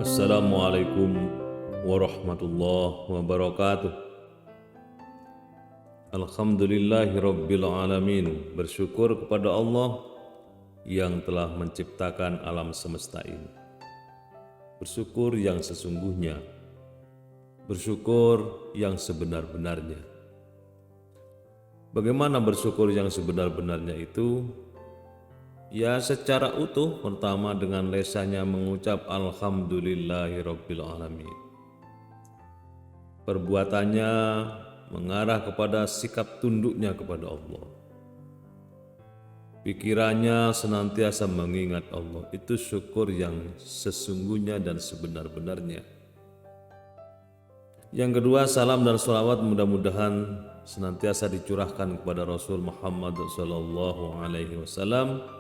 Assalamualaikum warahmatullahi wabarakatuh. Alhamdulillahirabbil alamin. Bersyukur kepada Allah yang telah menciptakan alam semesta ini. Bersyukur yang sesungguhnya. Bersyukur yang sebenar-benarnya. Bagaimana bersyukur yang sebenar-benarnya itu? Ya, secara utuh, pertama dengan lesannya mengucap Alhamdulillahirabbil alamin. Perbuatannya mengarah kepada sikap tunduknya kepada Allah. Pikirannya senantiasa mengingat Allah. Itu syukur yang sesungguhnya dan sebenar-benarnya. Yang kedua, salam dan sholawat mudah-mudahan senantiasa dicurahkan kepada Rasul Muhammad SAW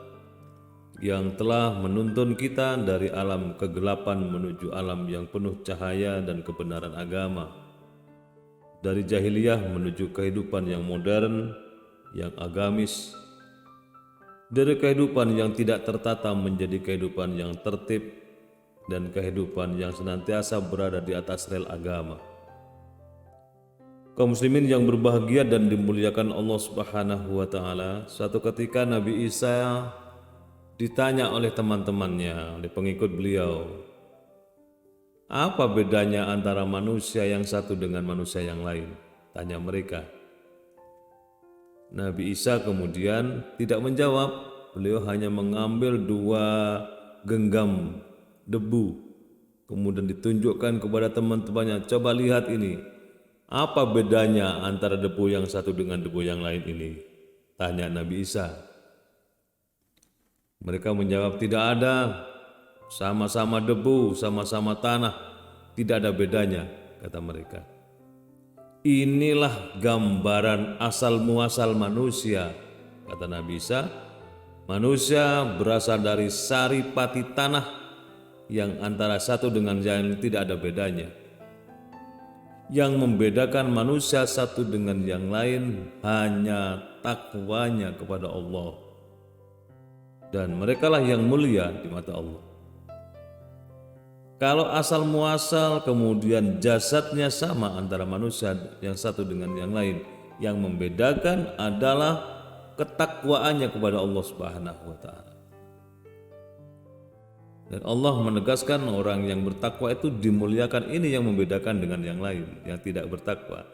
yang telah menuntun kita dari alam kegelapan menuju alam yang penuh cahaya dan kebenaran agama, dari jahiliyah menuju kehidupan yang modern, yang agamis, dari kehidupan yang tidak tertata menjadi kehidupan yang tertib, dan kehidupan yang senantiasa berada di atas rel agama. Kaum muslimin yang berbahagia dan dimuliakan Allah Subhanahu wa taala, suatu ketika Nabi Isa ditanya oleh teman-temannya, oleh pengikut beliau, apa bedanya antara manusia yang satu dengan manusia yang lain? Tanya mereka. Nabi Isa kemudian tidak menjawab. Beliau hanya mengambil 2 genggam debu, kemudian ditunjukkan kepada teman-temannya, coba lihat ini. Apa bedanya antara debu yang satu dengan debu yang lain ini? Tanya Nabi Isa. Mereka menjawab, tidak ada, sama-sama debu, sama-sama tanah, tidak ada bedanya, kata mereka. Inilah gambaran asal muasal manusia, kata Nabi Isa. Manusia berasal dari saripati tanah yang antara satu dengan yang lain tidak ada bedanya. Yang membedakan manusia satu dengan yang lain hanya takwanya kepada Allah. Dan merekalah yang mulia di mata Allah. Kalau asal muasal kemudian jasadnya sama antara manusia yang satu dengan yang lain, yang membedakan adalah ketakwaannya kepada Allah Subhanahu wa taala. Dan Allah menegaskan orang yang bertakwa itu dimuliakan, ini yang membedakan dengan yang lain yang tidak bertakwa.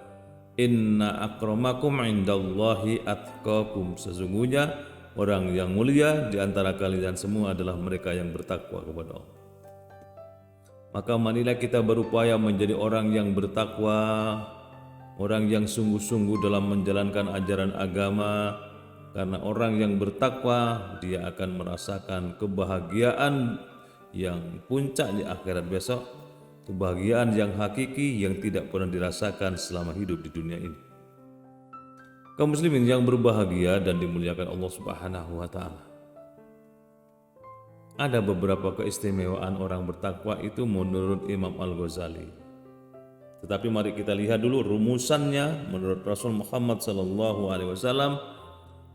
Inna akramakum indallahi atqakum. Sesungguhnya orang yang mulia di antara kalian semua adalah mereka yang bertakwa kepada Allah. Maka marilah kita berupaya menjadi orang yang bertakwa, orang yang sungguh-sungguh dalam menjalankan ajaran agama, karena orang yang bertakwa dia akan merasakan kebahagiaan yang puncak di akhirat besok, kebahagiaan yang hakiki yang tidak pernah dirasakan selama hidup di dunia ini. Kaum muslimin yang berbahagia dan dimuliakan Allah Subhanahu wa taala. Ada beberapa keistimewaan orang bertakwa itu menurut Imam Al-Ghazali. Tetapi mari kita lihat dulu rumusannya menurut Rasul Muhammad sallallahu alaihi wasallam.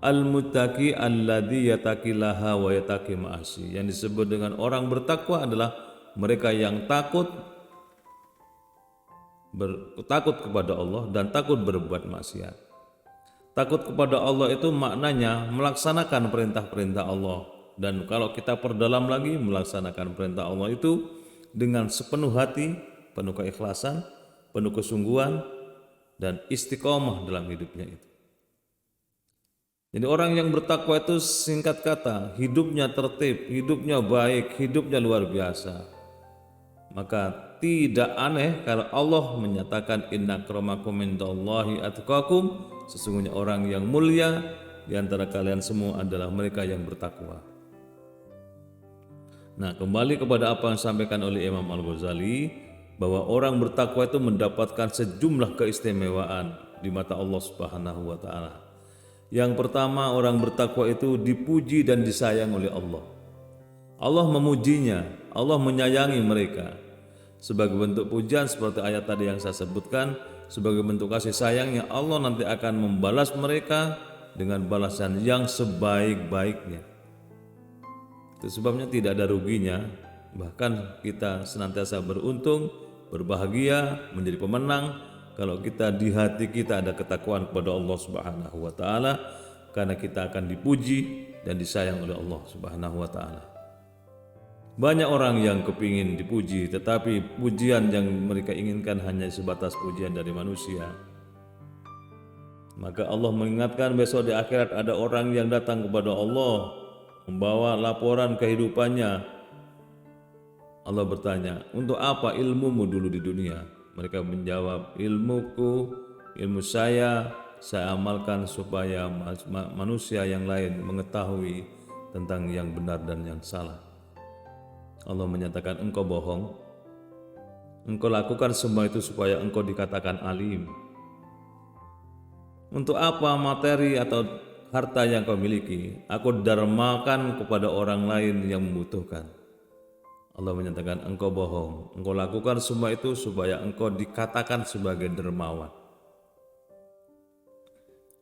Al-muttaqi alladzi yattaqillaha wa yattaqi ma'asi. Yang disebut dengan orang bertakwa adalah mereka yang takut kepada Allah dan takut berbuat maksiat. Takut kepada Allah itu maknanya melaksanakan perintah-perintah Allah. Dan kalau kita perdalam lagi, melaksanakan perintah Allah itu dengan sepenuh hati, penuh keikhlasan, penuh kesungguhan, dan istiqomah dalam hidupnya itu. Jadi orang yang bertakwa itu singkat kata, hidupnya tertib, hidupnya baik, hidupnya luar biasa. Maka tidak aneh kalau Allah menyatakan inna akramakum indallahi atqakum. Sesungguhnya orang yang mulia di antara kalian semua adalah mereka yang bertakwa. Nah, kembali kepada apa yang disampaikan oleh Imam Al-Ghazali, bahwa orang bertakwa itu mendapatkan sejumlah keistimewaan di mata Allah Subhanahu wa taala. Yang pertama, orang bertakwa itu dipuji dan disayang oleh Allah. Allah memujinya, Allah menyayangi mereka. Sebagai bentuk pujian seperti ayat tadi yang saya sebutkan, sebagai bentuk kasih sayangnya Allah nanti akan membalas mereka dengan balasan yang sebaik-baiknya. Itu sebabnya tidak ada ruginya Bahkan kita senantiasa beruntung, berbahagia, menjadi pemenang kalau kita di hati kita ada ketakwaan kepada Allah Subhanahu wa taala, karena kita akan dipuji dan disayang oleh Allah Subhanahu wa taala. Banyak orang yang kepingin dipuji, tetapi pujian yang mereka inginkan hanya sebatas pujian dari manusia. Maka Allah mengingatkan besok di akhirat ada orang yang datang kepada Allah membawa laporan kehidupannya. Allah bertanya, untuk apa ilmumu dulu di dunia? Mereka menjawab, ilmuku, ilmu saya amalkan supaya manusia yang lain mengetahui tentang yang benar dan yang salah. Allah menyatakan, engkau bohong. Engkau lakukan semua itu supaya engkau dikatakan alim. Untuk apa materi atau harta yang kau miliki? Aku dermakan kepada orang lain yang membutuhkan. Allah menyatakan, engkau bohong. Engkau lakukan semua itu supaya engkau dikatakan sebagai dermawan.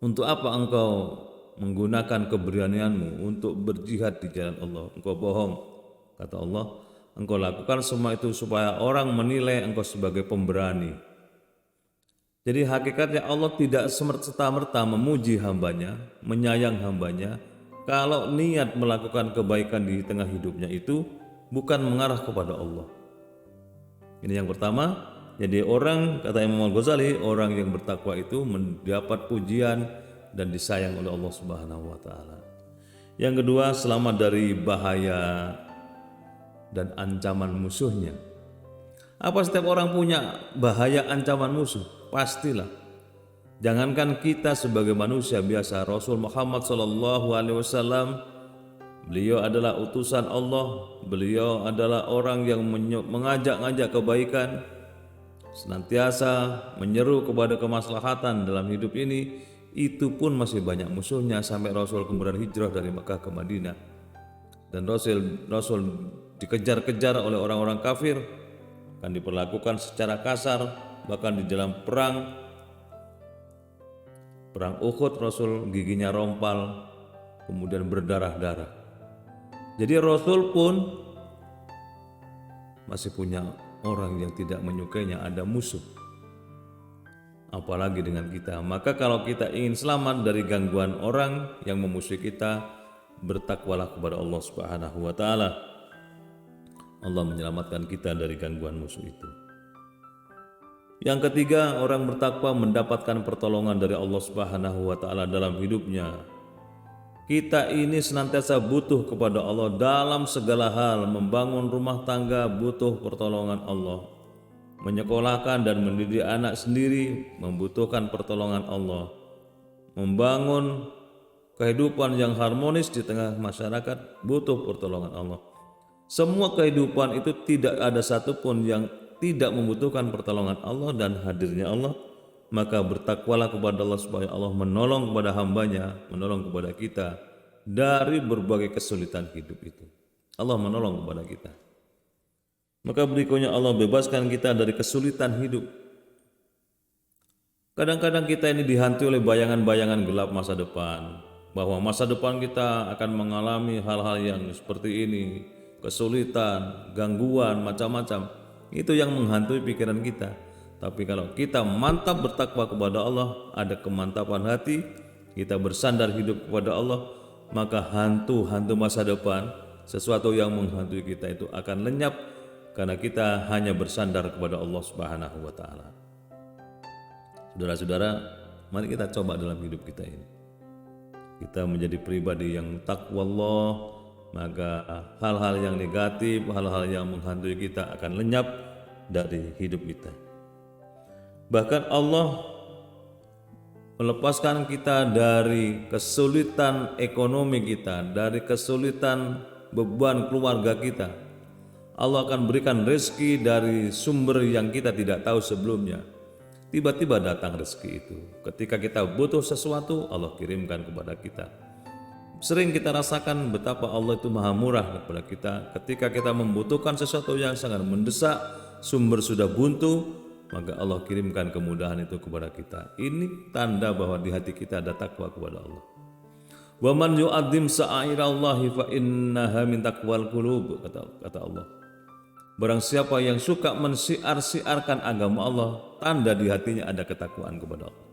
Untuk apa engkau menggunakan keberanianmu untuk berjihad di jalan Allah? Engkau bohong, kata Allah. Engkau lakukan semua itu supaya orang menilai engkau sebagai pemberani. Jadi hakikatnya Allah tidak serta-merta memuji hambanya, menyayang hambanya, kalau niat melakukan kebaikan di tengah hidupnya itu bukan mengarah kepada Allah. Ini yang pertama. Jadi orang, kata Imam Al-Ghazali, orang yang bertakwa itu mendapat pujian dan disayang oleh Allah Subhanahu wa taala. Yang kedua, selamat dari bahaya dan ancaman musuhnya. Apa setiap orang punya bahaya ancaman musuh? Pastilah. Jangankan kita sebagai manusia biasa, Rasul Muhammad SAW, beliau adalah utusan Allah, beliau adalah orang yang mengajak-ngajak kebaikan, senantiasa menyeru kepada kemaslahatan dalam hidup ini. Itu pun masih banyak musuhnya sampai Rasul kemudian hijrah dari Mekah ke Madinah. Dan Rasul dikejar-kejar oleh orang-orang kafir, akan diperlakukan secara kasar, bahkan di dalam perang Uhud Rasul giginya rompal, kemudian berdarah-darah. Jadi Rasul pun masih punya orang yang tidak menyukainya, ada musuh. Apalagi dengan kita. Maka kalau kita ingin selamat dari gangguan orang yang memusuhi kita, bertakwalah kepada Allah Subhanahu wa taala. Allah menyelamatkan kita dari gangguan musuh itu. Yang ketiga, orang bertakwa mendapatkan pertolongan dari Allah Subhanahu wa taala dalam hidupnya. Kita ini senantiasa butuh kepada Allah dalam segala hal. Membangun rumah tangga butuh pertolongan Allah. Menyekolahkan dan mendidik anak sendiri membutuhkan pertolongan Allah. Membangun kehidupan yang harmonis di tengah masyarakat butuh pertolongan Allah. Semua kehidupan itu tidak ada satupun yang tidak membutuhkan pertolongan Allah dan hadirnya Allah. Maka bertakwalah kepada Allah supaya Allah menolong kepada hambanya, menolong kepada kita dari berbagai kesulitan hidup itu. Allah menolong kepada kita. Maka berikutnya Allah bebaskan kita dari kesulitan hidup. Kadang-kadang kita ini dihantui oleh bayangan-bayangan gelap masa depan, bahwa masa depan kita akan mengalami hal-hal yang seperti ini, kesulitan, gangguan, macam-macam. Itu yang menghantui pikiran kita. Tapi kalau kita mantap bertakwa kepada Allah, ada kemantapan hati, kita bersandar hidup kepada Allah, maka hantu-hantu masa depan, sesuatu yang menghantui kita itu akan lenyap karena kita hanya bersandar kepada Allah Subhanahu wa taala. Saudara-saudara, mari kita coba dalam hidup kita ini. Kita menjadi pribadi yang takwa Allah, maka hal-hal yang negatif, hal-hal yang menghantui kita akan lenyap dari hidup kita. Bahkan Allah melepaskan kita dari kesulitan ekonomi kita, dari kesulitan beban keluarga kita. Allah akan berikan rezeki dari sumber yang kita tidak tahu sebelumnya. Tiba-tiba datang rezeki itu. Ketika kita butuh sesuatu, Allah kirimkan kepada kita. Sering kita rasakan betapa Allah itu maha murah kepada kita. Ketika kita membutuhkan sesuatu yang sangat mendesak, sumber sudah buntu, maka Allah kirimkan kemudahan itu kepada kita. Ini tanda bahwa di hati kita ada takwa kepada Allah. Wa man yu'adzim sa'airallahi fa innaha min taqwal qulub, kata Allah. Barang siapa yang suka mensiar-siarkan agama Allah, tanda di hatinya ada ketakwaan kepada Allah.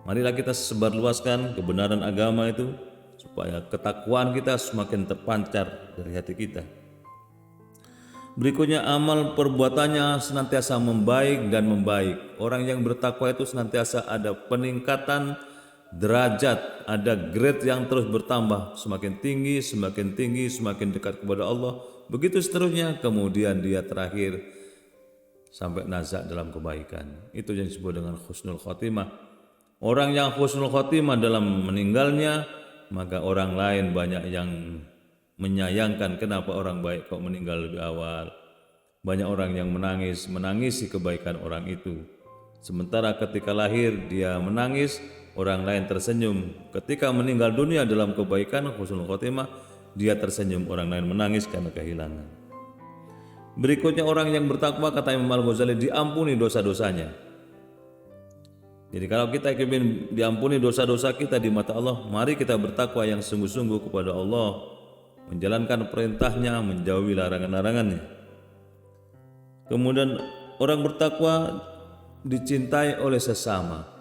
Marilah kita sebarluaskan kebenaran agama itu supaya ketakwaan kita semakin terpancar dari hati kita. Berikutnya, amal perbuatannya senantiasa membaik dan membaik. Orang yang bertakwa itu senantiasa ada peningkatan derajat, ada grade yang terus bertambah, semakin tinggi, semakin dekat kepada Allah. Begitu seterusnya, kemudian dia terakhir sampai nazak dalam kebaikan. Itu yang disebut dengan husnul khotimah. Orang yang husnul khotimah dalam meninggalnya, maka orang lain banyak yang menyayangkan kenapa orang baik kok meninggal lebih awal. Banyak orang yang menangisi kebaikan orang itu. Sementara ketika lahir dia menangis, orang lain tersenyum. Ketika meninggal dunia dalam kebaikan husnul khotimah, dia tersenyum, orang lain menangis karena kehilangan. Berikutnya, orang yang bertakwa, kata Imam Al-Ghazali, diampuni dosa-dosanya. Jadi kalau kita ingin diampuni dosa-dosa kita di mata Allah, mari kita bertakwa yang sungguh-sungguh kepada Allah, menjalankan perintahnya, menjauhi larangan-larangannya. Kemudian orang bertakwa dicintai oleh sesama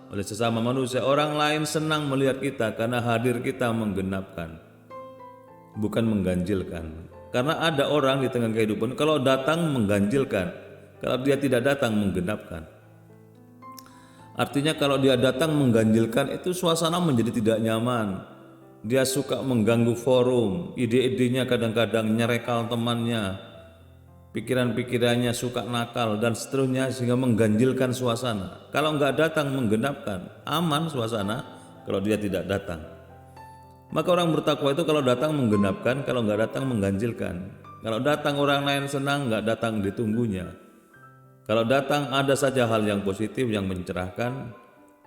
manusia. Orang lain senang melihat kita karena hadir kita menggenapkan, bukan mengganjilkan. Karena ada orang di tengah kehidupan kalau datang mengganjilkan, kalau dia tidak datang menggenapkan. Artinya kalau dia datang mengganjilkan itu suasana menjadi tidak nyaman. Dia suka mengganggu forum, ide-idenya kadang-kadang nyerekal temannya, pikiran-pikirannya suka nakal dan seterusnya, sehingga mengganjilkan suasana. Kalau enggak datang menggenapkan, aman suasana kalau dia tidak datang. Maka orang bertakwa itu kalau datang menggenapkan, kalau enggak datang mengganjilkan. Kalau datang orang lain senang, enggak datang ditunggunya. Kalau datang ada saja hal yang positif yang mencerahkan.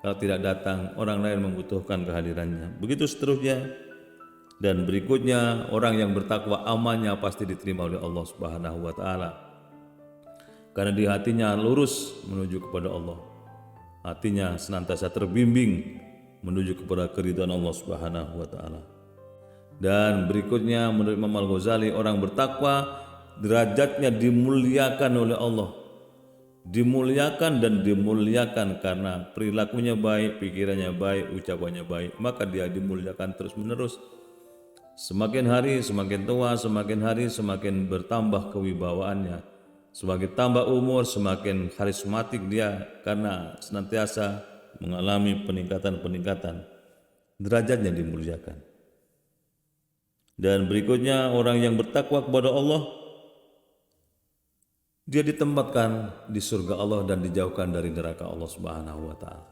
Kalau tidak datang orang lain membutuhkan kehadirannya. Begitu seterusnya. Dan berikutnya, orang yang bertakwa amalnya pasti diterima oleh Allah Subhanahu wa taala. Karena di hatinya lurus menuju kepada Allah. Hatinya senantiasa terbimbing menuju kepada keridhaan Allah Subhanahu wa taala. Dan berikutnya, menurut Imam Al-Ghazali, orang bertakwa derajatnya dimuliakan oleh Allah. Dimuliakan dan dimuliakan karena perilakunya baik, pikirannya baik, ucapannya baik, maka dia dimuliakan terus-menerus. Semakin hari semakin tua, semakin hari semakin bertambah kewibawaannya. Semakin tambah umur semakin karismatik dia karena senantiasa mengalami peningkatan-peningkatan. Derajatnya dimuliakan. Dan berikutnya, orang yang bertakwa kepada Allah, dia ditempatkan di surga Allah dan dijauhkan dari neraka Allah Subhanahu wa taala.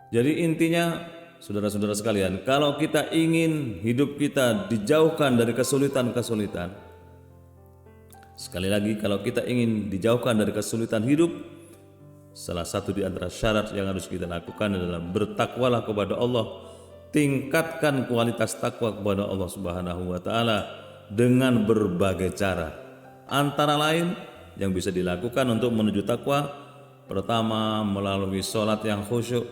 Jadi intinya, saudara-saudara sekalian, kalau kita ingin hidup kita dijauhkan dari kesulitan-kesulitan, sekali lagi, kalau kita ingin dijauhkan dari kesulitan hidup, salah satu di antara syarat yang harus kita lakukan adalah bertakwalah kepada Allah. Tingkatkan kualitas takwa kepada Allah Subhanahu wa taala dengan berbagai cara. Antara lain yang bisa dilakukan untuk menuju takwa, pertama melalui sholat yang khusyuk.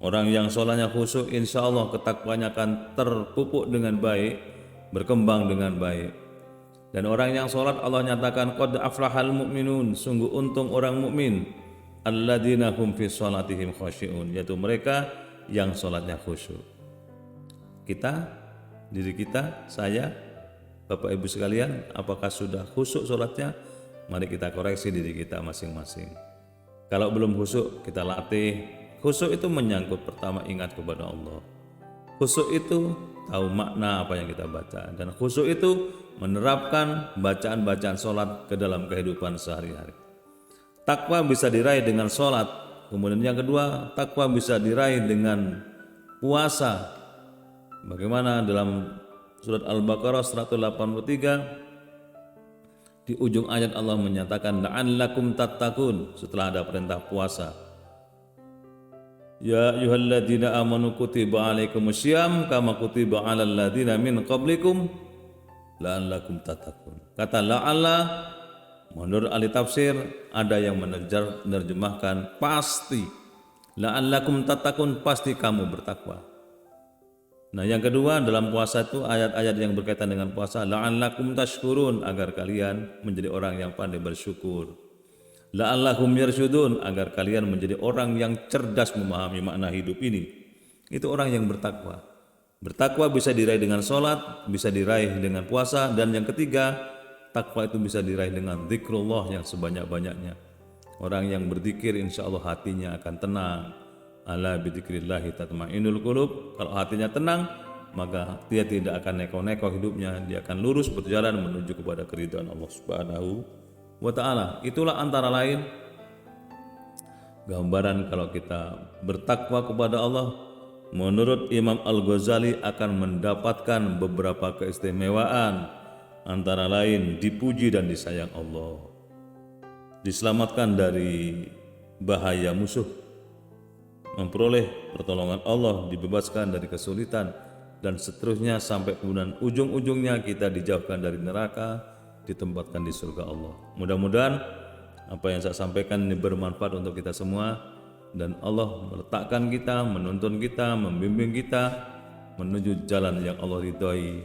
Orang yang sholatnya khusyuk, insya Allah ketakwanya akan terpupuk dengan baik, berkembang dengan baik. Dan orang yang sholat, Allah nyatakan qad aflahal mu'minun, sungguh untung orang mukmin, alladzina hum fi sholatihim khasyi'un, yaitu mereka yang sholatnya khusyuk. Kita, diri kita, saya, Bapak Ibu sekalian, apakah sudah khusyuk sholatnya? Mari kita koreksi diri kita masing-masing. Kalau belum khusyuk, kita latih. Khusyuk itu menyangkut pertama ingat kepada Allah. Khusyuk itu tahu makna apa yang kita baca. Dan khusyuk itu menerapkan bacaan-bacaan sholat ke dalam kehidupan sehari-hari. Takwa bisa diraih dengan sholat. Kemudian yang kedua, takwa bisa diraih dengan puasa. Bagaimana dalam surat Al-Baqarah 183, di ujung ayat Allah menyatakan la'allakum tattaqun, setelah ada perintah puasa. Ya ayyuhalladzina amanu kutiba alaikumusiyam kama kutiba alal ladzina min qablikum la'allakum tattaqun. Kata la'alla, menurut ahli tafsir ada yang menerjemahkan pasti. La'allakum tattaqun, pasti kamu bertakwa. Nah, yang kedua dalam puasa itu ayat-ayat yang berkaitan dengan puasa, la'allakum tashkurun, agar kalian menjadi orang yang pandai bersyukur. La'allakum yarsyudun, agar kalian menjadi orang yang cerdas memahami makna hidup ini. Itu orang yang bertakwa. Bertakwa bisa diraih dengan sholat, bisa diraih dengan puasa, dan yang ketiga, takwa itu bisa diraih dengan zikrullah yang sebanyak-banyaknya. Orang yang berzikir insya Allah hatinya akan tenang. Ala bidzikrillahi tatma'innul qulub. Kalau hatinya tenang, maka dia tidak akan neko-neko hidupnya, dia akan lurus berjalan menuju kepada keridhaan Allah Subhanahu wa ta'ala. Itulah antara lain gambaran kalau kita bertakwa kepada Allah. Menurut Imam Al-Ghazali akan mendapatkan beberapa keistimewaan, antara lain dipuji dan disayang Allah, diselamatkan dari bahaya musuh, memperoleh pertolongan Allah, dibebaskan dari kesulitan, dan seterusnya sampai kemudian ujung-ujungnya kita dijauhkan dari neraka, ditempatkan di surga Allah. Mudah-mudahan apa yang saya sampaikan ini bermanfaat untuk kita semua, dan Allah meletakkan kita, menuntun kita, membimbing kita menuju jalan yang Allah ridhai,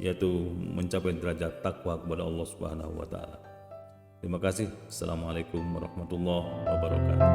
yaitu mencapai derajat takwa kepada Allah Subhanahu wa ta'ala. Terima kasih. Assalamualaikum warahmatullahi wabarakatuh.